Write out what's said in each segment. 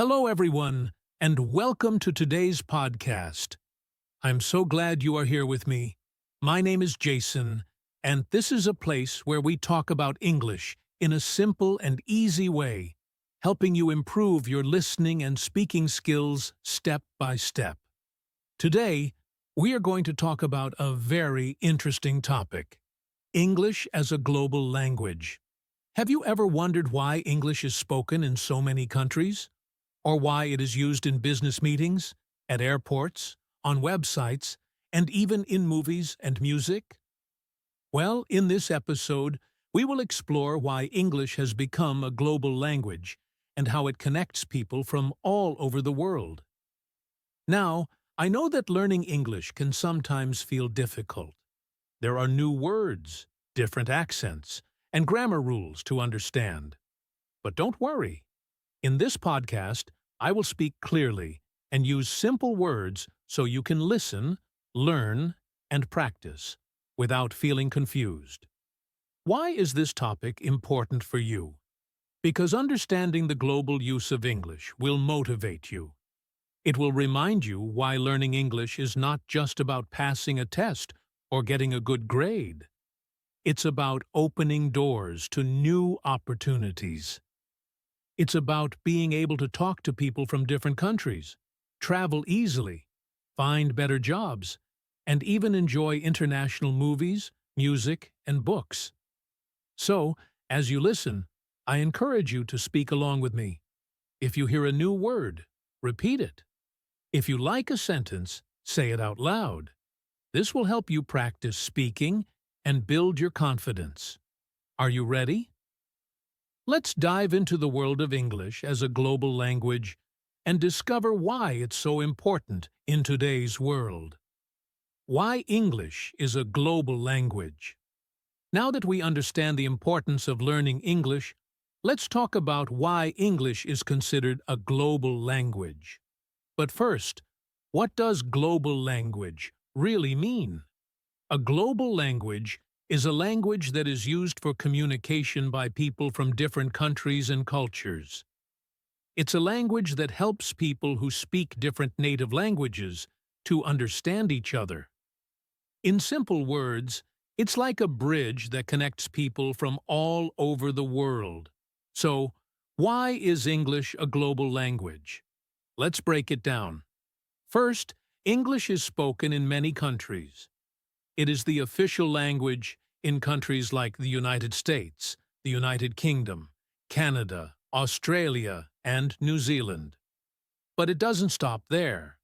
Hello, everyone, and welcome to today's podcast. I'm so glad you are here with me. My name is Jason, and this is a place where we talk about English in a simple and easy way, helping you improve your listening and speaking skills step by step. Today, we are going to talk about a very interesting topic: English as a global language. Have you ever wondered why English is spoken in so many countries? Or why it is used in business meetings, at airports, on websites, and even in movies and music? Well, in this episode, we will explore why English has become a global language and how it connects people from all over the world. Now, I know that learning English can sometimes feel difficult. There are new words, different accents, and grammar rules to understand. But don't worry. In this podcast, I will speak clearly and use simple words so you can listen, learn, and practice without feeling confused. Why is this topic important for you? Because understanding the global use of English will motivate you. It will remind you why learning English is not just about passing a test or getting a good grade. It's about opening doors to new opportunities. It's about being able to talk to people from different countries, travel easily, find better jobs, and even enjoy international movies, music, and books. So, as you listen, I encourage you to speak along with me. If you hear a new word, repeat it. If you like a sentence, say it out loud. This will help you practice speaking and build your confidence. Are you ready? Let's dive into the world of English as a global language and discover why it's so important in today's world. Why English is a global language. Now that we understand the importance of learning English, let's talk about why English is considered a global language. But first, what does global language really mean? A global language is a language that is used for communication by people from different countries and cultures. It's a language that helps people who speak different native languages to understand each other. In simple words, it's like a bridge that connects people from all over the world. So, why is English a global language? Let's break it down. First, English is spoken in many countries. It is the official language in countries like the United States, the United Kingdom, Canada, Australia, and New Zealand. But it doesn't stop there.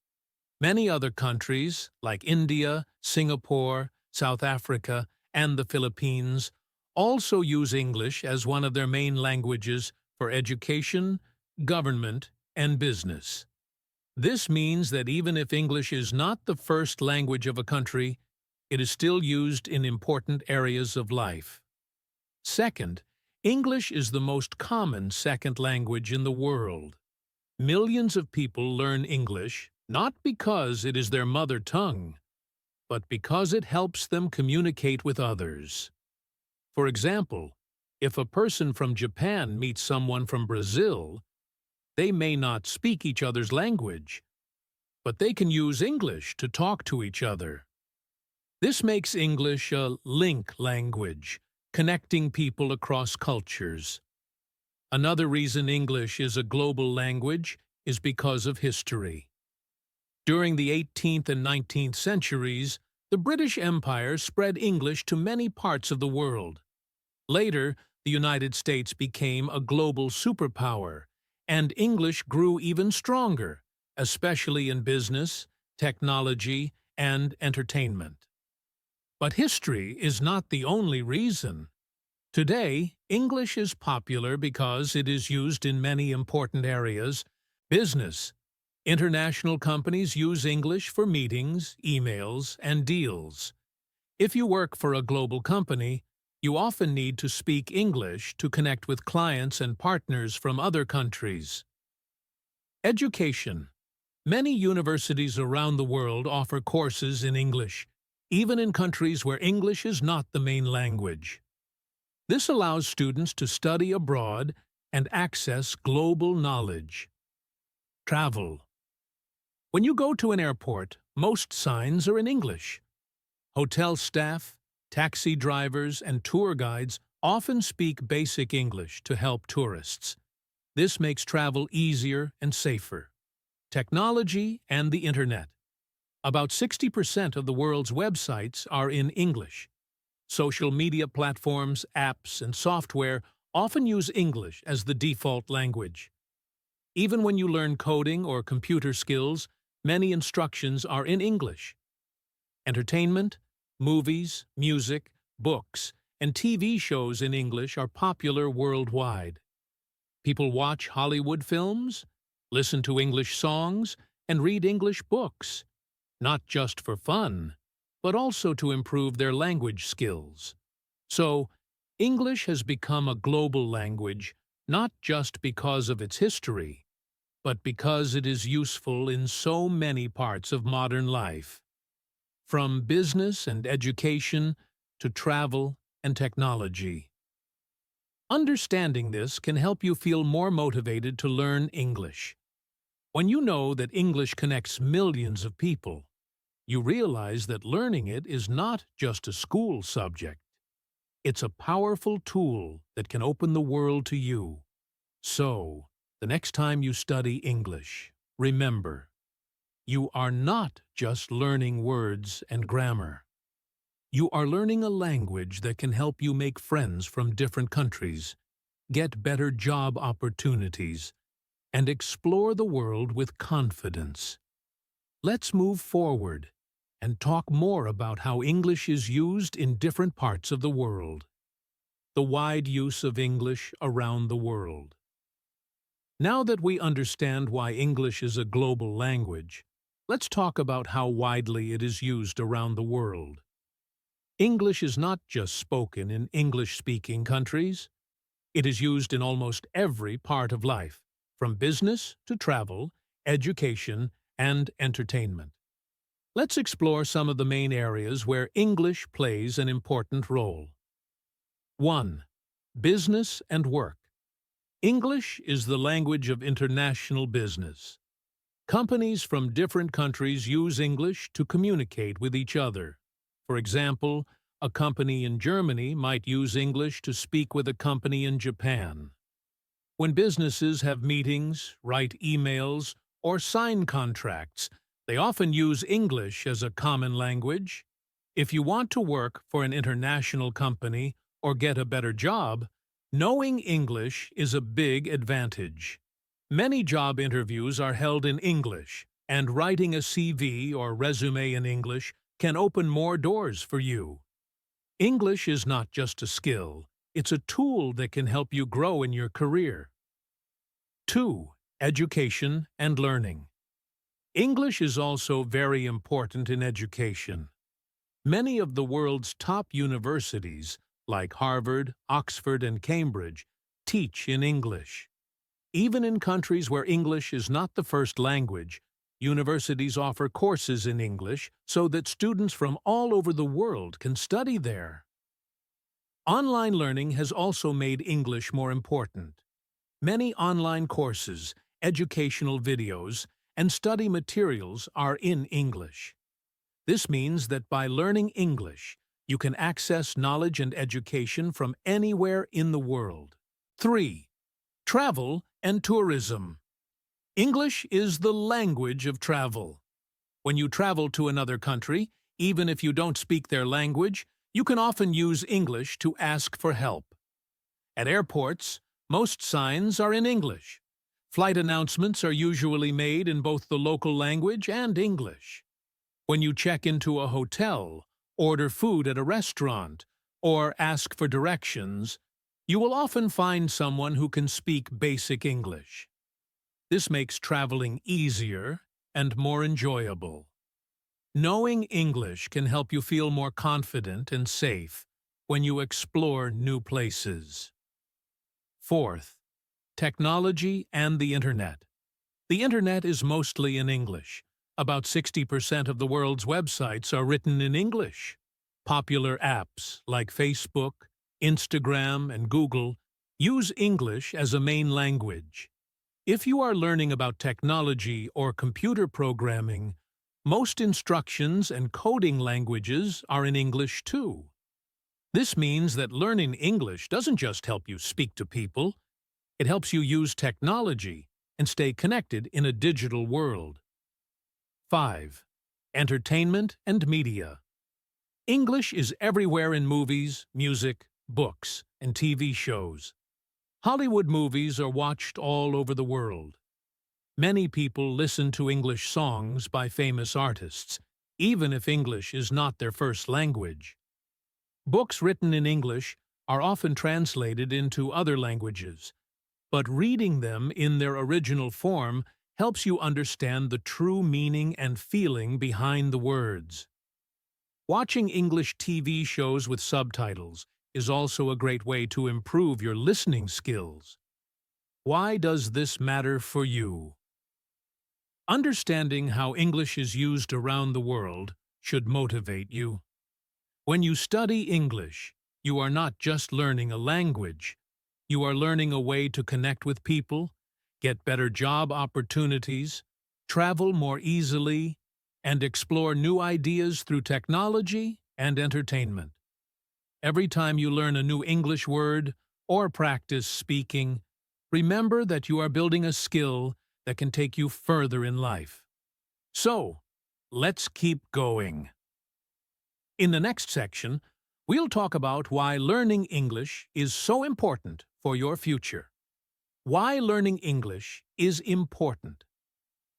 Many other countries, like India, Singapore, South Africa, and the Philippines, also use English as one of their main languages for education, government, and business. This means that even if English is not the first language of a country, it is still used in important areas of life. Second, English is the most common second language in the world. Millions of people learn English not because it is their mother tongue, but because it helps them communicate with others. For example, if a person from Japan meets someone from Brazil, they may not speak each other's language, but they can use English to talk to each other. This makes English a link language, connecting people across cultures. Another reason English is a global language is because of history. During the 18th and 19th centuries, the British Empire spread English to many parts of the world. Later, the United States became a global superpower, and English grew even stronger, especially in business, technology, and entertainment. But history is not the only reason. Today, English is popular because it is used in many important areas. Business. International companies use English for meetings, emails, and deals. If you work for a global company, you often need to speak English to connect with clients and partners from other countries. Education. Many universities around the world offer courses in English, even in countries where English is not the main language. This allows students to study abroad and access global knowledge. Travel. When you go to an airport, most signs are in English. Hotel staff, taxi drivers, and tour guides often speak basic English to help tourists. This makes travel easier and safer. Technology and the Internet. About 60% of the world's websites are in English. Social media platforms, apps, and software often use English as the default language. Even when you learn coding or computer skills, many instructions are in English. Entertainment, movies, music, books, and TV shows in English are popular worldwide. People watch Hollywood films, listen to English songs, and read English books, not just for fun, but also to improve their language skills. So, English has become a global language not just because of its history, but because it is useful in so many parts of modern life. From business and education to travel and technology. Understanding this can help you feel more motivated to learn English. When you know that English connects millions of people, you realize that learning it is not just a school subject. It's a powerful tool that can open the world to you. So, the next time you study English, remember, you are not just learning words and grammar. You are learning a language that can help you make friends from different countries, get better job opportunities, and explore the world with confidence. Let's move forward and talk more about how English is used in different parts of the world. The wide use of English around the world. Now that we understand why English is a global language, let's talk about how widely it is used around the world. English is not just spoken in English-speaking countries. It is used in almost every part of life, from business to travel, education, and entertainment. Let's explore some of the main areas where English plays an important role. 1. Business and work. English is the language of international business. Companies from different countries use English to communicate with each other. For example, a company in Germany might use English to speak with a company in Japan. When businesses have meetings, write emails, or sign contracts, they often use English as a common language. If you want to work for an international company or get a better job, knowing English is a big advantage. Many job interviews are held in English, and writing a CV or resume in English can open more doors for you. English is not just a skill, it's a tool that can help you grow in your career. 2. Education and learning. English is also very important in education. Many of the world's top universities, like Harvard, Oxford, and Cambridge, teach in English. Even in countries where English is not the first language, universities offer courses in English so that students from all over the world can study there. Online learning has also made English more important. Many online courses, educational videos, and study materials are in English. This means that by learning English, you can access knowledge and education from anywhere in the world. 3. Travel and tourism. English is the language of travel. When you travel to another country, even if you don't speak their language, you can often use English to ask for help. At airports, most signs are in English. Flight announcements are usually made in both the local language and English. When you check into a hotel, order food at a restaurant, or ask for directions, you will often find someone who can speak basic English. This makes traveling easier and more enjoyable. Knowing English can help you feel more confident and safe when you explore new places. 4th, technology and the Internet. The Internet is mostly in English. About 60% of the world's websites are written in English. Popular apps like Facebook, Instagram, and Google use English as a main language. If you are learning about technology or computer programming, most instructions and coding languages are in English too. This means that learning English doesn't just help you speak to people, it helps you use technology and stay connected in a digital world. 5. Entertainment and media. English is everywhere in movies, music, books, and TV shows. Hollywood movies are watched all over the world. Many people listen to English songs by famous artists, even if English is not their first language. Books written in English are often translated into other languages, but reading them in their original form helps you understand the true meaning and feeling behind the words. Watching English TV shows with subtitles is also a great way to improve your listening skills. Why does this matter for you? Understanding how English is used around the world should motivate you. When you study English, you are not just learning a language. You are learning a way to connect with people, get better job opportunities, travel more easily, and explore new ideas through technology and entertainment. Every time you learn a new English word or practice speaking, remember that you are building a skill that can take you further in life. So, let's keep going. In the next section, we'll talk about why learning English is so important for your future. Why learning English is important.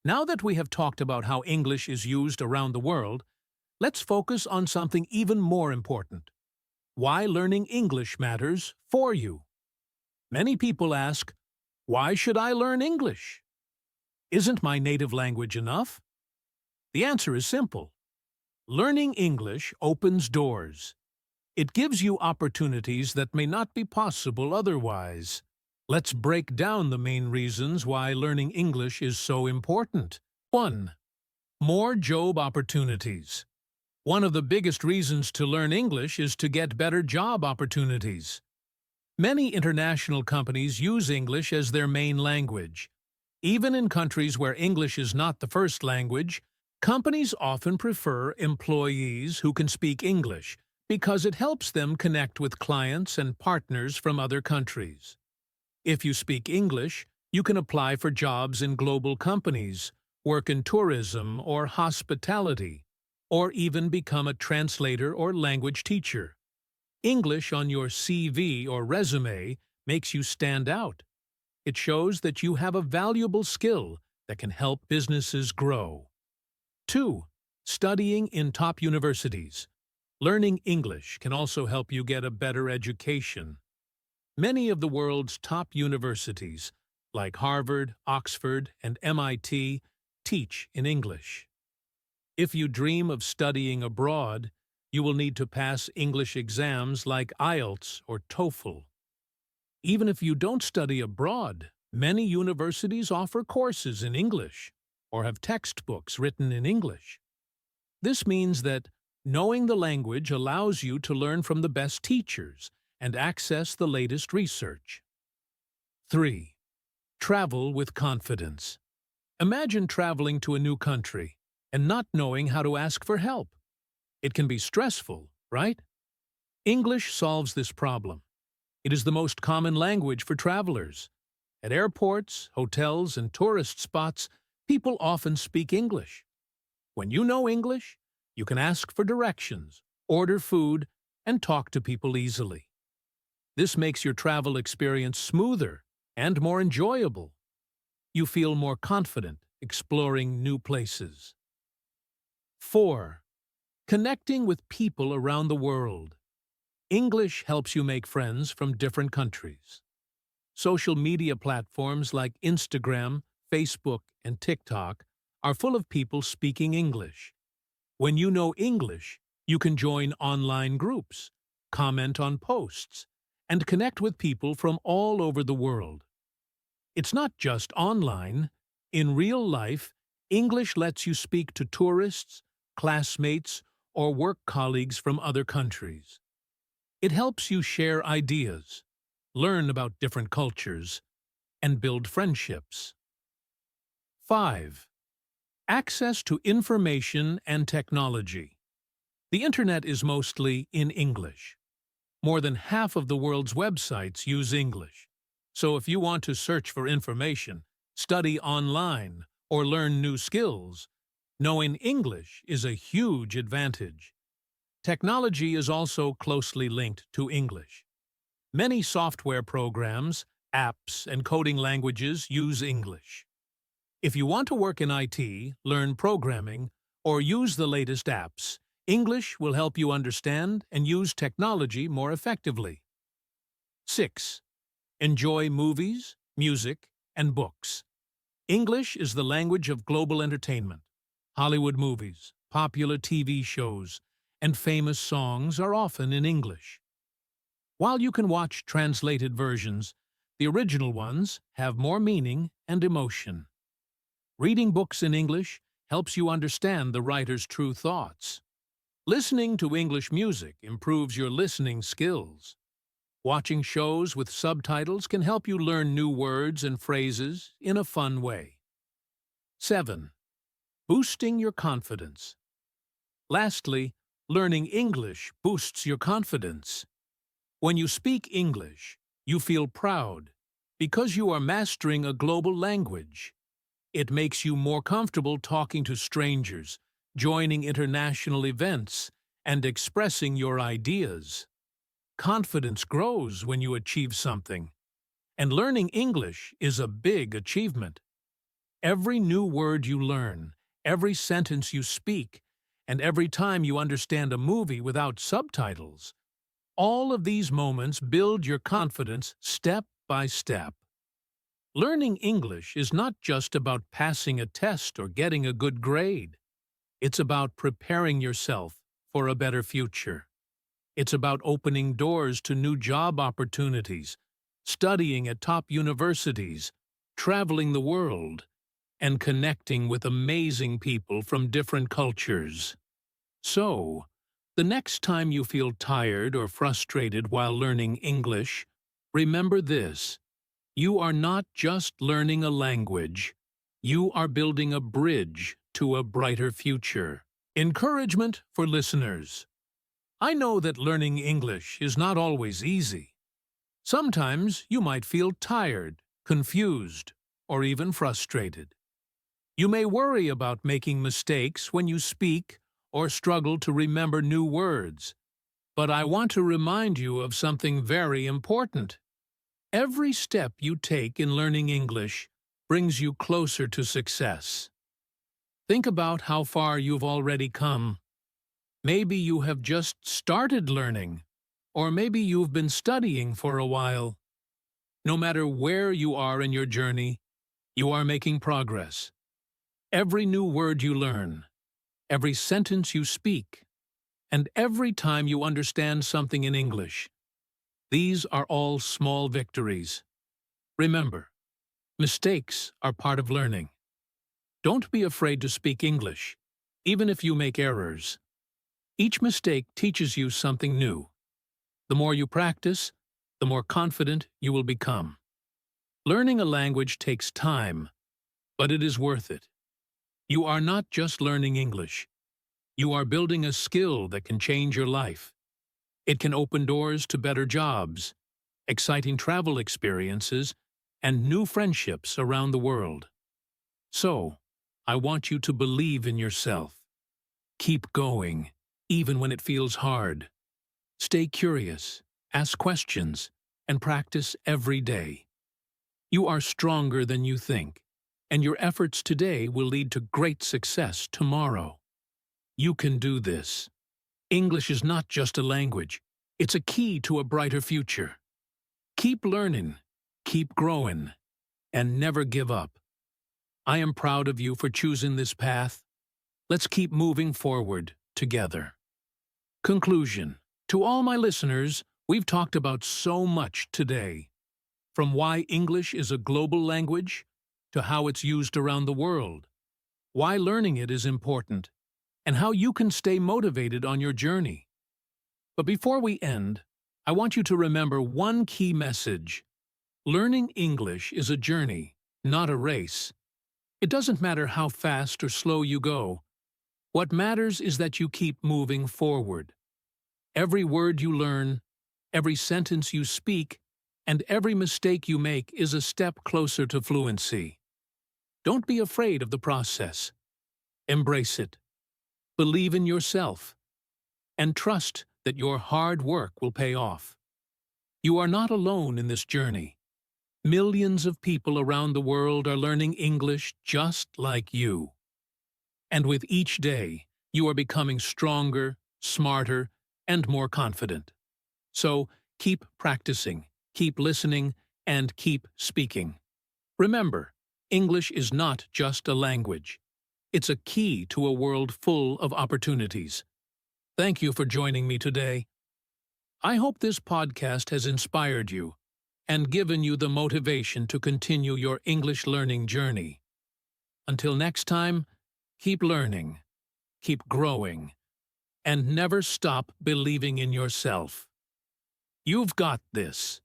Now that we have talked about how English is used around the world, let's focus on something even more important. Why learning English matters for you. Many people ask, why should I learn English? Isn't my native language enough? The answer is simple. Learning English opens doors. It gives you opportunities that may not be possible otherwise. Let's break down the main reasons why learning English is so important. 1. More job opportunities. One of the biggest reasons to learn English is to get better job opportunities. Many international companies use English as their main language. Even in countries where English is not the first language, companies often prefer employees who can speak English because it helps them connect with clients and partners from other countries. If you speak English, you can apply for jobs in global companies, work in tourism or hospitality, or even become a translator or language teacher. English on your CV or resume makes you stand out. It shows that you have a valuable skill that can help businesses grow. 2. Studying in top universities. Learning English can also help you get a better education. Many of the world's top universities, like Harvard, Oxford, and MIT, teach in English. If you dream of studying abroad, you will need to pass English exams like IELTS or TOEFL. Even if you don't study abroad, many universities offer courses in English or have textbooks written in English. This means that knowing the language allows you to learn from the best teachers and access the latest research. 3. Travel with confidence. Imagine traveling to a new country and not knowing how to ask for help. It can be stressful, right? English solves this problem. It is the most common language for travelers. At airports, hotels, and tourist spots, people often speak English. When you know English, you can ask for directions, order food, and talk to people easily. This makes your travel experience smoother and more enjoyable. You feel more confident exploring new places. 4. Connecting with people around the world. English helps you make friends from different countries. Social media platforms like Instagram, Facebook, and TikTok are full of people speaking English. When you know English, you can join online groups, comment on posts, and connect with people from all over the world. It's not just online. In real life, English lets you speak to tourists, classmates, or work colleagues from other countries. It helps you share ideas, learn about different cultures, and build friendships. 5. Access to information and technology. The Internet is mostly in English. More than half of the world's websites use English. So if you want to search for information, study online, or learn new skills, knowing English is a huge advantage. Technology is also closely linked to English. Many software programs, apps, and coding languages use English. If you want to work in IT, learn programming, or use the latest apps, English will help you understand and use technology more effectively. 6. Enjoy movies, music, and books. English is the language of global entertainment. Hollywood movies, popular TV shows, and famous songs are often in English. While you can watch translated versions, the original ones have more meaning and emotion. Reading books in English helps you understand the writer's true thoughts. Listening to English music improves your listening skills. Watching shows with subtitles can help you learn new words and phrases in a fun way. 7. Boosting your confidence. Lastly, learning English boosts your confidence. When you speak English, you feel proud because you are mastering a global language. It makes you more comfortable talking to strangers, joining international events, and expressing your ideas. Confidence grows when you achieve something, and learning English is a big achievement. Every new word you learn, every sentence you speak, and every time you understand a movie without subtitles, all of these moments build your confidence step by step. Learning English is not just about passing a test or getting a good grade. It's about preparing yourself for a better future. It's about opening doors to new job opportunities, studying at top universities, traveling the world, and connecting with amazing people from different cultures. So, the next time you feel tired or frustrated while learning English, remember this: you are not just learning a language, you are building a bridge to a brighter future. Encouragement for listeners. I know that learning English is not always easy. Sometimes you might feel tired, confused, or even frustrated. You may worry about making mistakes when you speak or struggle to remember new words. But I want to remind you of something very important. Every step you take in learning English brings you closer to success. Think about how far you've already come. Maybe you have just started learning, or maybe you've been studying for a while. No matter where you are in your journey, you are making progress. Every new word you learn, every sentence you speak, and every time you understand something in English, these are all small victories. Remember, mistakes are part of learning. Don't be afraid to speak English, even if you make errors. Each mistake teaches you something new. The more you practice, the more confident you will become. Learning a language takes time, but it is worth it. You are not just learning English. You are building a skill that can change your life. It can open doors to better jobs, exciting travel experiences, and new friendships around the world. So, I want you to believe in yourself. Keep going, even when it feels hard. Stay curious, ask questions, and practice every day. You are stronger than you think, and your efforts today will lead to great success tomorrow. You can do this. English is not just a language, it's a key to a brighter future. Keep learning, keep growing, and never give up. I am proud of you for choosing this path. Let's keep moving forward together. Conclusion. To all my listeners, we've talked about so much today. From why English is a global language, to how it's used around the world, why learning it is important, and how you can stay motivated on your journey. But before we end, I want you to remember one key message. Learning English is a journey, not a race. It doesn't matter how fast or slow you go. What matters is that you keep moving forward. Every word you learn, every sentence you speak, and every mistake you make is a step closer to fluency. Don't be afraid of the process. Embrace it. Believe in yourself. And trust that your hard work will pay off. You are not alone in this journey. Millions of people around the world are learning English just like you. And with each day, you are becoming stronger, smarter, and more confident. So, keep practicing, keep listening, and keep speaking. Remember, English is not just a language. It's a key to a world full of opportunities. Thank you for joining me today. I hope this podcast has inspired you and given you the motivation to continue your English learning journey. Until next time, keep learning, keep growing, and never stop believing in yourself. You've got this.